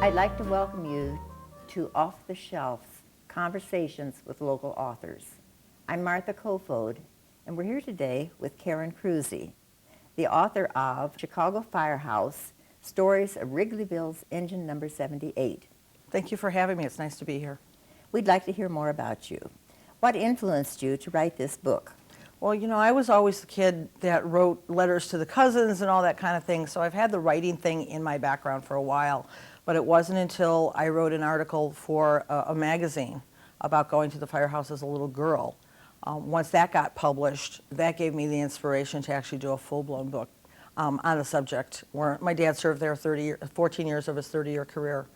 I'd like to welcome you to Off the Shelf Conversations with Local Authors. I'm Martha Kofod, and we're here today with Karen Kruse, the author of Chicago Firehouse, Stories of Wrigleyville's Engine Number 78. Thank you for having me. It's nice to be here. We'd like to hear more about you. What influenced you to write this book? Well, you know, I was always the kid that wrote letters to the cousins and all that kind of thing, so I've had the writing thing in my background for a while. But it wasn't until I wrote an article for a magazine about going to the firehouse as a little girl. Once that got published, that gave me the inspiration to actually do a full-blown book on the subject, where my dad served there 14 years of his 30-year career.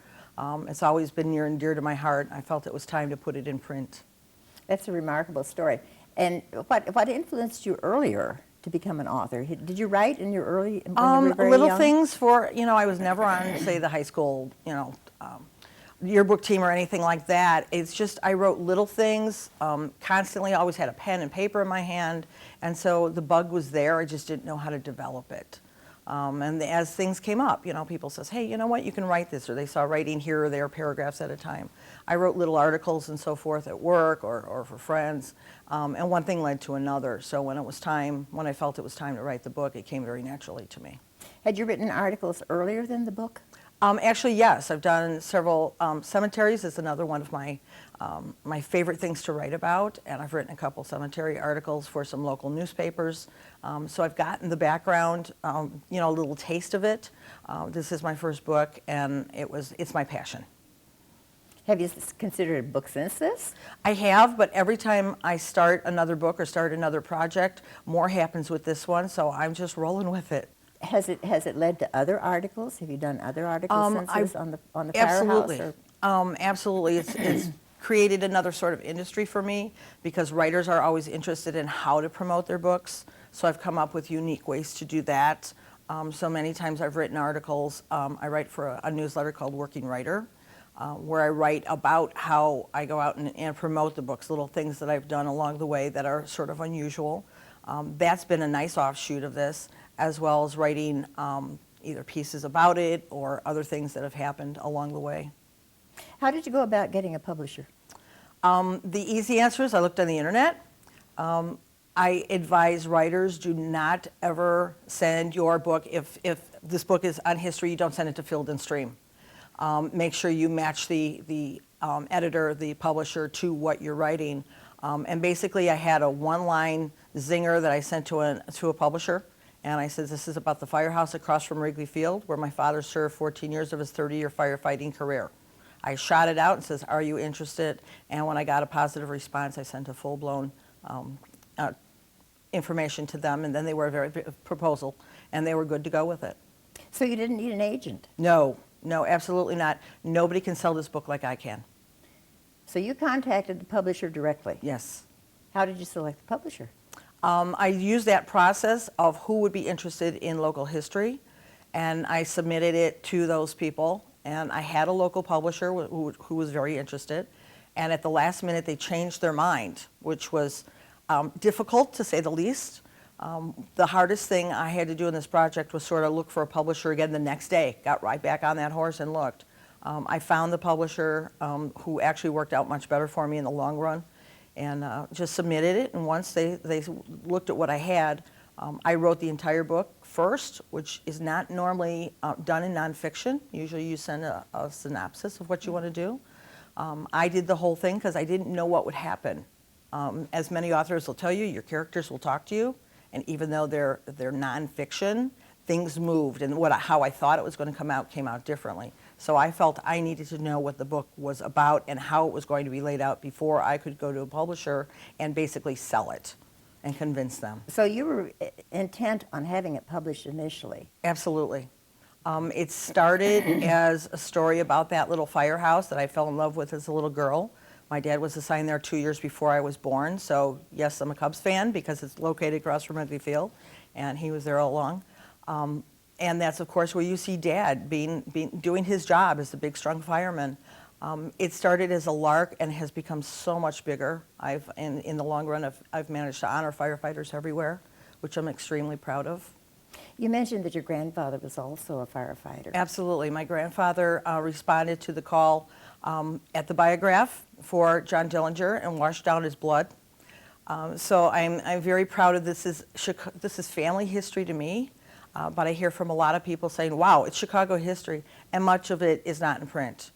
It's always been near and dear to my heart. I felt it was time to put it in print. That's a remarkable story. And what influenced you earlier to become an author? Did you write in your when you were very little young? things for, you know, I was never on, say, the high school, yearbook team or anything like that. It's just I wrote little things constantly. I always had a pen and paper in my hand, and so the bug was there. I just didn't know how to develop it. And as things came up, you know, people says, hey, you know what, you can write this, or they saw writing here or there, paragraphs at a time. I wrote little articles and so forth at work or for friends, and one thing led to another. So when I felt it was time to write the book, it came very naturally to me. Had you written articles earlier than the book? Actually, yes. I've done several cemeteries. Is another one of my favorite things to write about, and I've written a couple cemetery articles for some local newspapers. So I've gotten the background, a little taste of it. This is my first book, and it's my passion. Have you considered a book since this? I have, but every time I start another book or start another project, more happens with this one, so I'm just rolling with it. Has it led to other articles? Have you done other articles since this on the absolutely. Firehouse? Absolutely. It's created another sort of industry for me, because writers are always interested in how to promote their books. So I've come up with unique ways to do that. So many times I've written articles. I write for a newsletter called Working Writer, where I write about how I go out and promote the books, little things that I've done along the way that are sort of unusual. That's been a nice offshoot of this, as well as writing either pieces about it or other things that have happened along the way. How did you go about getting a publisher? The easy answer is I looked on the internet. I advise writers, do not ever send your book, if this book is on history, you don't send it to Field and Stream. Make sure you match the editor, the publisher, to what you're writing. And basically I had a one-line zinger that I sent to a publisher. And I said, this is about the firehouse across from Wrigley Field, where my father served 14 years of his 30-year firefighting career. I shot it out and says, are you interested? And when I got a positive response, I sent a full-blown information to them, and then they were a proposal, and they were good to go with it. So you didn't need an agent? No, absolutely not. Nobody can sell this book like I can. So you contacted the publisher directly? Yes. How did you select the publisher? I used that process of who would be interested in local history, and I submitted it to those people, and I had a local publisher who was very interested, and at the last minute they changed their mind, which was difficult to say the least. The hardest thing I had to do in this project was sort of look for a publisher again the next day. Got right back on that horse and looked. I found the publisher who actually worked out much better for me in the long run, and just submitted it. And once they looked at what I had, I wrote the entire book first, which is not normally done in nonfiction. Usually you send a synopsis of what you want to do. I did the whole thing because I didn't know what would happen. As many authors will tell you, your characters will talk to you, and even though they're nonfiction, things moved, and how I thought it was going to come out came out differently. So I felt I needed to know what the book was about and how it was going to be laid out before I could go to a publisher and basically sell it and convince them. So you were intent on having it published initially? Absolutely. It started as a story about that little firehouse that I fell in love with as a little girl. My dad was assigned there 2 years before I was born, so yes, I'm a Cubs fan because it's located across from Wrigley Field, and he was there all along. And that's, of course, where you see Dad doing his job as a big, strong fireman. It started as a lark and has become so much bigger. In the long run, I've managed to honor firefighters everywhere, which I'm extremely proud of. You mentioned that your grandfather was also a firefighter. Absolutely. My grandfather responded to the call at the Biograph for John Dillinger and washed down his blood. So I'm very proud of this. This is family history to me, but I hear from a lot of people saying, wow, it's Chicago history, and much of it is not in print.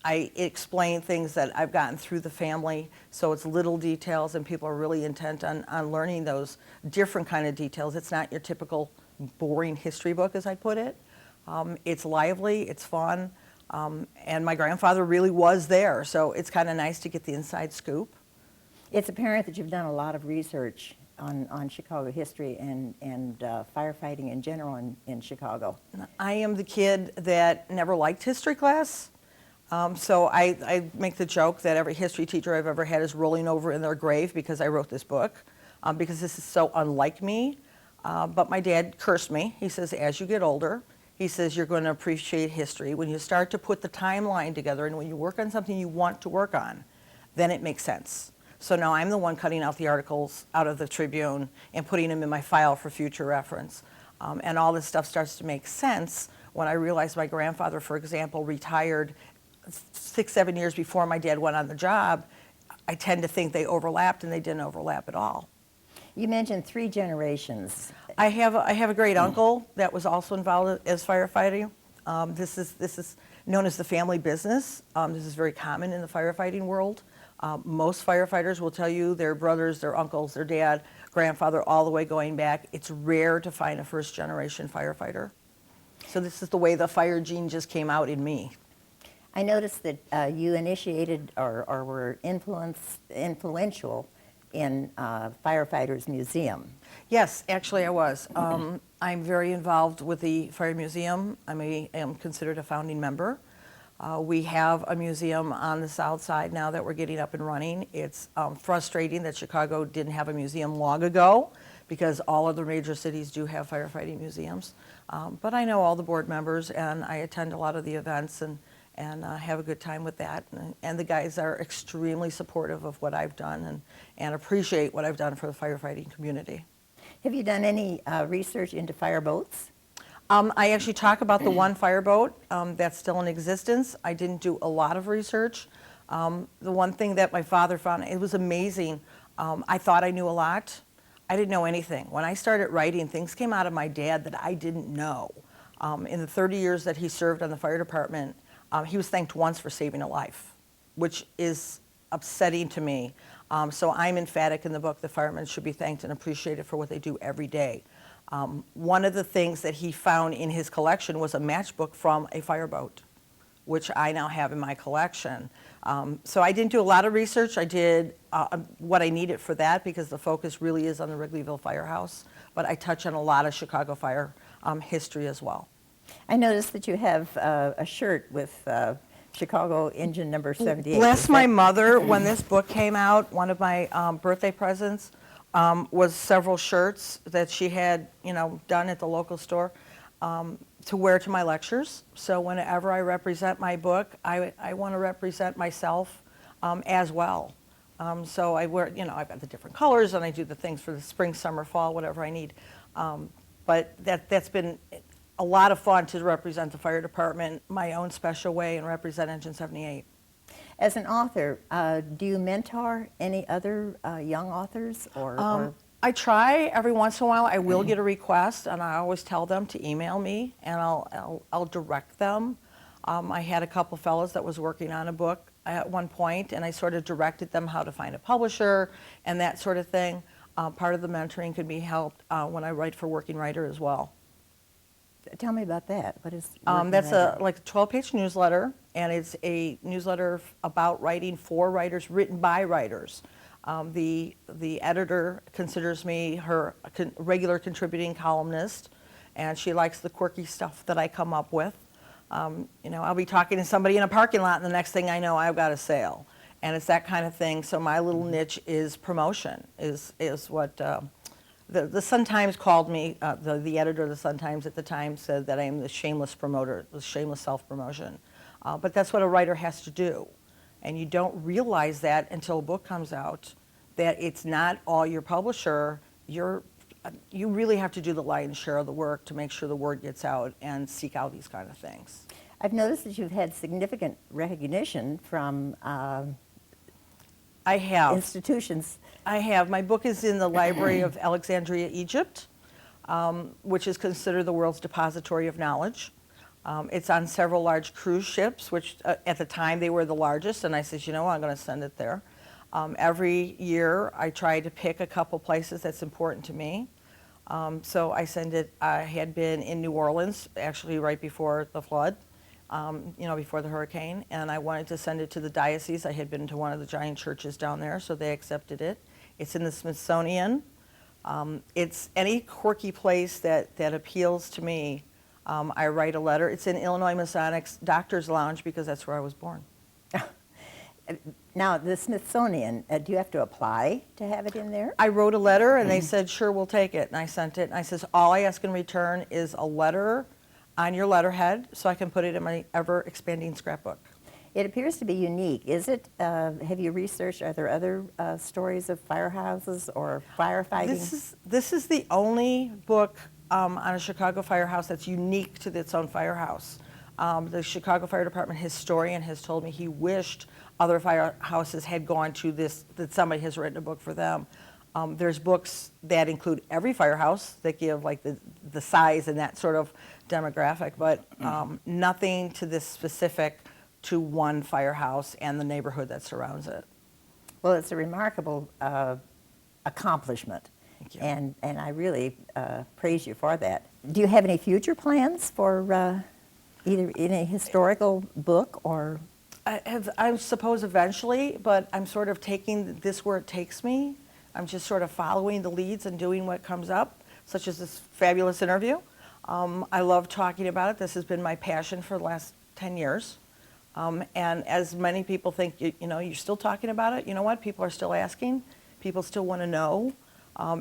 I explain things that I've gotten through the family, so it's little details, and people are really intent on learning those different kind of details. It's not your typical boring history book, as I put it. It's lively, it's fun, and my grandfather really was there, so it's kind of nice to get the inside scoop. It's apparent that you've done a lot of research on Chicago history and firefighting in general in Chicago. I am the kid that never liked history class. So I make the joke that every history teacher I've ever had is rolling over in their grave because I wrote this book, because this is so unlike me. But my dad cursed me. He says, as you get older, he says, you're going to appreciate history. When you start to put the timeline together and when you work on something you want to work on, then it makes sense. So now I'm the one cutting out the articles out of the Tribune and putting them in my file for future reference. And all this stuff starts to make sense when I realize my grandfather, for example, retired 6-7 years before my dad went on the job. I tend to think they overlapped, and they didn't overlap at all. You mentioned 3 generations. I have a great uncle that was also involved as firefighting. This is known as the family business. This is very common in the firefighting world. Most firefighters will tell you their brothers, their uncles, their dad, grandfather, all the way going back. It's rare to find a first-generation firefighter. So this is the way the fire gene just came out in me. I noticed that you initiated or were influential in Firefighters Museum. Yes, actually I was. I'm very involved with the Fire Museum. I am considered a founding member. We have a museum on the south side now that we're getting up and running. It's frustrating that Chicago didn't have a museum long ago, because all other major cities do have firefighting museums. But I know all the board members, and I attend a lot of the events and have a good time with that. And the guys are extremely supportive of what I've done and appreciate what I've done for the firefighting community. Have you done any research into fireboats? I actually talk about the one fireboat that's still in existence. I didn't do a lot of research. The one thing that my father found, it was amazing. I thought I knew a lot. I didn't know anything. When I started writing, things came out of my dad that I didn't know. In the 30 years that he served on the fire department, he was thanked once for saving a life, which is upsetting to me. So I'm emphatic in the book that firemen should be thanked and appreciated for what they do every day. One of the things that he found in his collection was a matchbook from a fireboat, which I now have in my collection. So I didn't do a lot of research. I did what I needed for that, because the focus really is on the Wrigleyville Firehouse, but I touch on a lot of Chicago fire history as well. I noticed that you have a shirt with Chicago engine number 78. Bless my mother, when this book came out, one of my birthday presents was several shirts that she had, done at the local store to wear to my lectures. So whenever I represent my book, I want to represent myself as well. So I wear, I've got the different colors, and I do the things for the spring, summer, fall, whatever I need. But that's been a lot of fun to represent the fire department my own special way and represent Engine 78. As an author, do you mentor any other young authors? Or I try every once in a while. I will get a request, and I always tell them to email me, and I'll direct them. I had a couple fellows that was working on a book at one point, and I sort of directed them how to find a publisher and that sort of thing. Part of the mentoring can be helped when I write for Working Writer as well. Tell me about that. What is that's like a 12-page newsletter, and it's a newsletter about writing for writers, written by writers. The editor considers me her regular contributing columnist, and she likes the quirky stuff that I come up with. I'll be talking to somebody in a parking lot, and the next thing I know, I've got a sale, and it's that kind of thing. So my little niche is promotion. Is what. The Sun-Times called me, the editor of the Sun-Times at the time said that I am the shameless promoter, the shameless self-promotion. But that's what a writer has to do. And you don't realize that until a book comes out, that it's not all your publisher. You're you really have to do the lion's share of the work to make sure the word gets out and seek out these kind of things. I've noticed that you've had significant recognition from I have. institutions. I have. My book is in the Library of Alexandria, Egypt, which is considered the world's depository of knowledge. It's on several large cruise ships, which at the time they were the largest, and I said, you know what, I'm going to send it there. Every year I try to pick a couple places that's important to me. So I send it. I had been in New Orleans, actually right before the flood, before the hurricane, and I wanted to send it to the diocese. I had been to one of the giant churches down there, so they accepted it. It's in the Smithsonian. It's any quirky place that appeals to me. I write a letter. It's in Illinois Masonics Doctor's Lounge because that's where I was born. Now, the Smithsonian, do you have to apply to have it in there? I wrote a letter and they said, sure, we'll take it. And I sent it. And I says, all I ask in return is a letter on your letterhead so I can put it in my ever-expanding scrapbook. It appears to be unique. Is it, have you researched, are there other stories of firehouses or firefighting? This is the only book on a Chicago firehouse that's unique to its own firehouse. The Chicago Fire Department historian has told me he wished other firehouses had gone to this, that somebody has written a book for them. There's books that include every firehouse that give like the size and that sort of demographic, but nothing to this specific to one firehouse and the neighborhood that surrounds it. Well, it's a remarkable accomplishment. Thank you. And I really praise you for that. Do you have any future plans for either in a historical book or? I suppose eventually, but I'm sort of taking this where it takes me. I'm just sort of following the leads and doing what comes up, such as this fabulous interview. I love talking about it. This has been my passion for the last 10 years. And as many people think, you're still talking about it. You know what? People are still asking. People still want to know.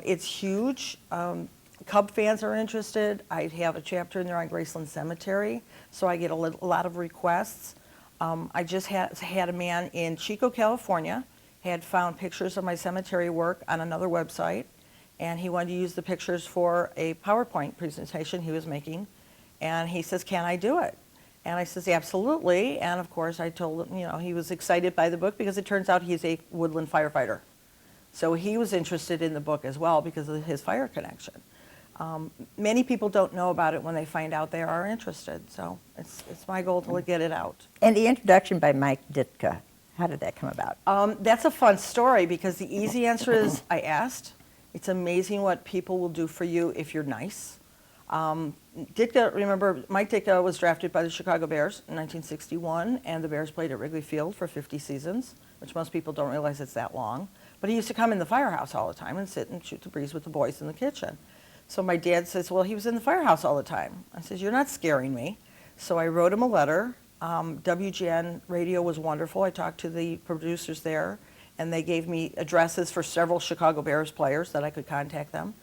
It's huge. Cub fans are interested. I have a chapter in there on Graceland Cemetery, so I get a lot of requests. I just had a man in Chico, California, had found pictures of my cemetery work on another website, and he wanted to use the pictures for a PowerPoint presentation he was making, and he says, can I do it? And I says, absolutely, and of course I told him, he was excited by the book because it turns out he's a woodland firefighter. So he was interested in the book as well because of his fire connection. Many people don't know about it when they find out they are interested, so it's my goal to get it out. And the introduction by Mike Ditka, how did that come about? That's a fun story because the easy answer is I asked. It's amazing what people will do for you if you're nice. Ditka, remember, Mike Ditka was drafted by the Chicago Bears in 1961, and the Bears played at Wrigley Field for 50 seasons, which most people don't realize it's that long. But he used to come in the firehouse all the time and sit and shoot the breeze with the boys in the kitchen. So my dad says, well, he was in the firehouse all the time. I says, you're not scaring me. So I wrote him a letter. WGN radio was wonderful. I talked to the producers there, and they gave me addresses for several Chicago Bears players that I could contact them.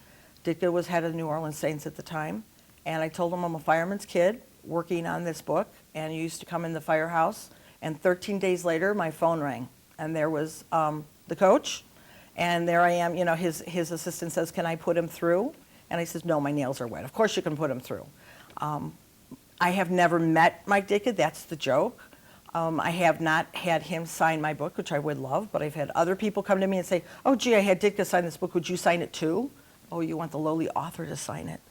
Ditka was head of the New Orleans Saints at the time, and I told him I'm a fireman's kid working on this book, and he used to come in the firehouse, and 13 days later, my phone rang, and there was the coach, and there I am, his assistant says, can I put him through? And I says, no, my nails are wet. Of course you can put him through. I have never met Mike Ditka, that's the joke. I have not had him sign my book, which I would love, but I've had other people come to me and say, oh, gee, I had Ditka sign this book, would you sign it too? Oh, you want the lowly author to sign it.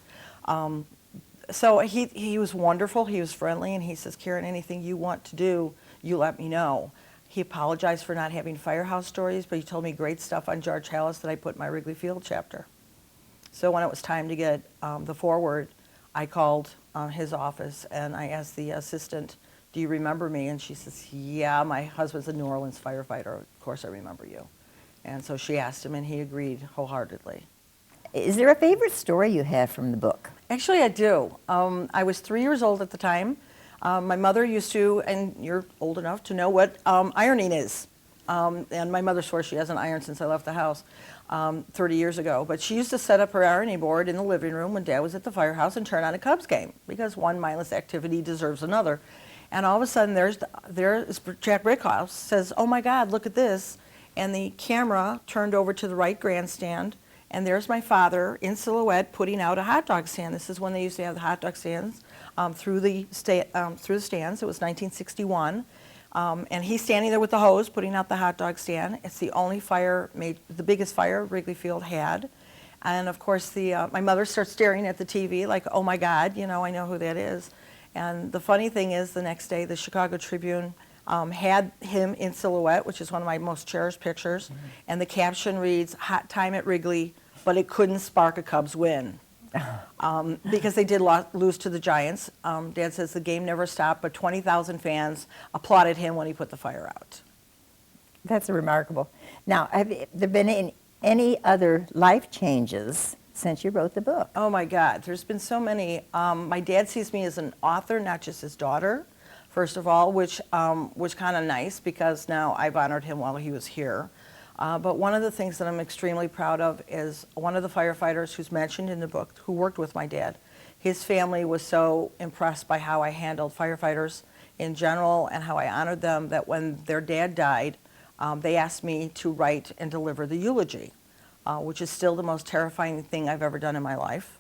So he was wonderful, he was friendly, and he says, Karen, anything you want to do, you let me know. He apologized for not having firehouse stories, but he told me great stuff on George Hallis that I put in my Wrigley Field chapter. So when it was time to get the foreword, I called his office and I asked the assistant, do you remember me? And she says, yeah, my husband's a New Orleans firefighter. Of course I remember you. And so she asked him and he agreed wholeheartedly. Is there a favorite story you have from the book? Actually, I do. I was 3 years old at the time. My mother used to, and you're old enough to know what ironing is. And my mother swears she hasn't ironed since I left the house 30 years ago. But she used to set up her ironing board in the living room when Dad was at the firehouse and turn on a Cubs game because one mindless activity deserves another. And all of a sudden, there's Jack Rickhouse says, oh my God, look at this. And the camera turned over to the right grandstand, And there's my father in silhouette putting out a hot dog stand. This is when they used to have the hot dog stands through the stands. It was 1961. And he's standing there with the hose putting out the hot dog stand. It's the only fire the biggest fire Wrigley Field had. And of course, my mother starts staring at the TV like, oh my God, you know, I know who that is. And the funny thing is, the next day, the Chicago Tribune had him in silhouette, which is one of my most cherished pictures. And the caption reads, "Hot time at Wrigley, but it couldn't spark a Cubs win." Because they did lose to the Giants. Dad says the game never stopped, but 20,000 fans applauded him when he put the fire out. That's remarkable. Now, have there been any other life changes since you wrote the book? Oh my God, there's been so many. My dad sees me as an author, not just his daughter, first of all, which was kind of nice because now I've honored him while he was here. But one of the things that I'm extremely proud of is one of the firefighters who's mentioned in the book who worked with my dad. His family was so impressed by how I handled firefighters in general and how I honored them that when their dad died, they asked me to write and deliver the eulogy, which is still the most terrifying thing I've ever done in my life.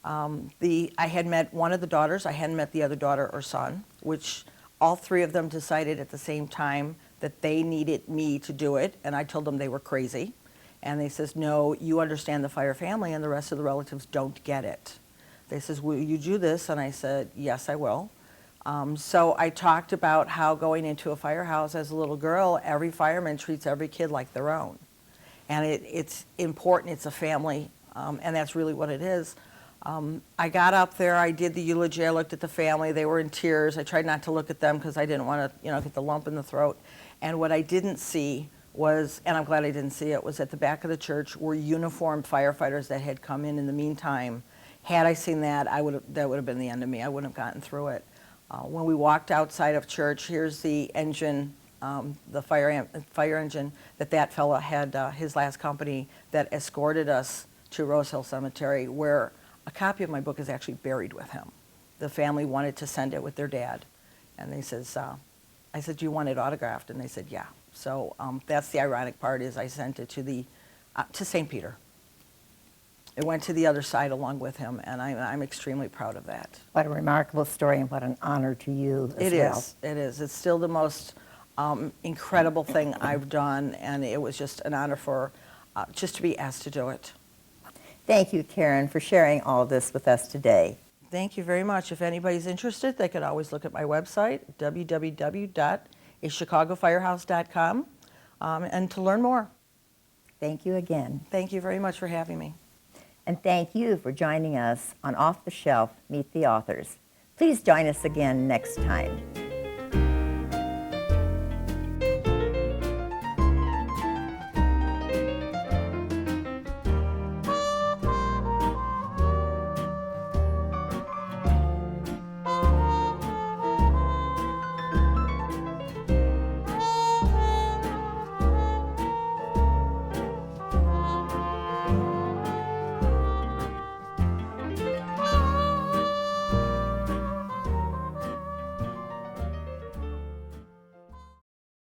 I had met one of the daughters. I hadn't met the other daughter or son, which all three of them decided at the same time that they needed me to do it, and I told them they were crazy. And they says, no, you understand the fire family, and the rest of the relatives don't get it. They says, will you do this? And I said, yes, I will. So I talked about how going into a firehouse as a little girl, every fireman treats every kid like their own. And it's important, it's a family, and that's really what it is. I got up there, I did the eulogy, I looked at the family, they were in tears. I tried not to look at them because I didn't want to, get the lump in the throat. And what I didn't see was, and I'm glad I didn't see it, was at the back of the church were uniformed firefighters that had come in the meantime. Had I seen that, that would have been the end of me. I wouldn't have gotten through it. When we walked outside of church, here's the engine, the fire engine that fellow had, his last company that escorted us to Rose Hill Cemetery, where a copy of my book is actually buried with him. The family wanted to send it with their dad. And they says, I said, do you want it autographed? And they said, yeah. So that's the ironic part is I sent it to St. Peter. It went to the other side along with him, and I'm extremely proud of that. What a remarkable story and what an honor to you as well. It is. It's still the most incredible thing I've done, and it was just an honor for just to be asked to do it. Thank you, Karen, for sharing all this with us today. Thank you very much. If anybody's interested, they could always look at my website, www.achicagofirehouse.com, and to learn more. Thank you again. Thank you very much for having me. And thank you for joining us on Off the Shelf, Meet the Authors. Please join us again next time.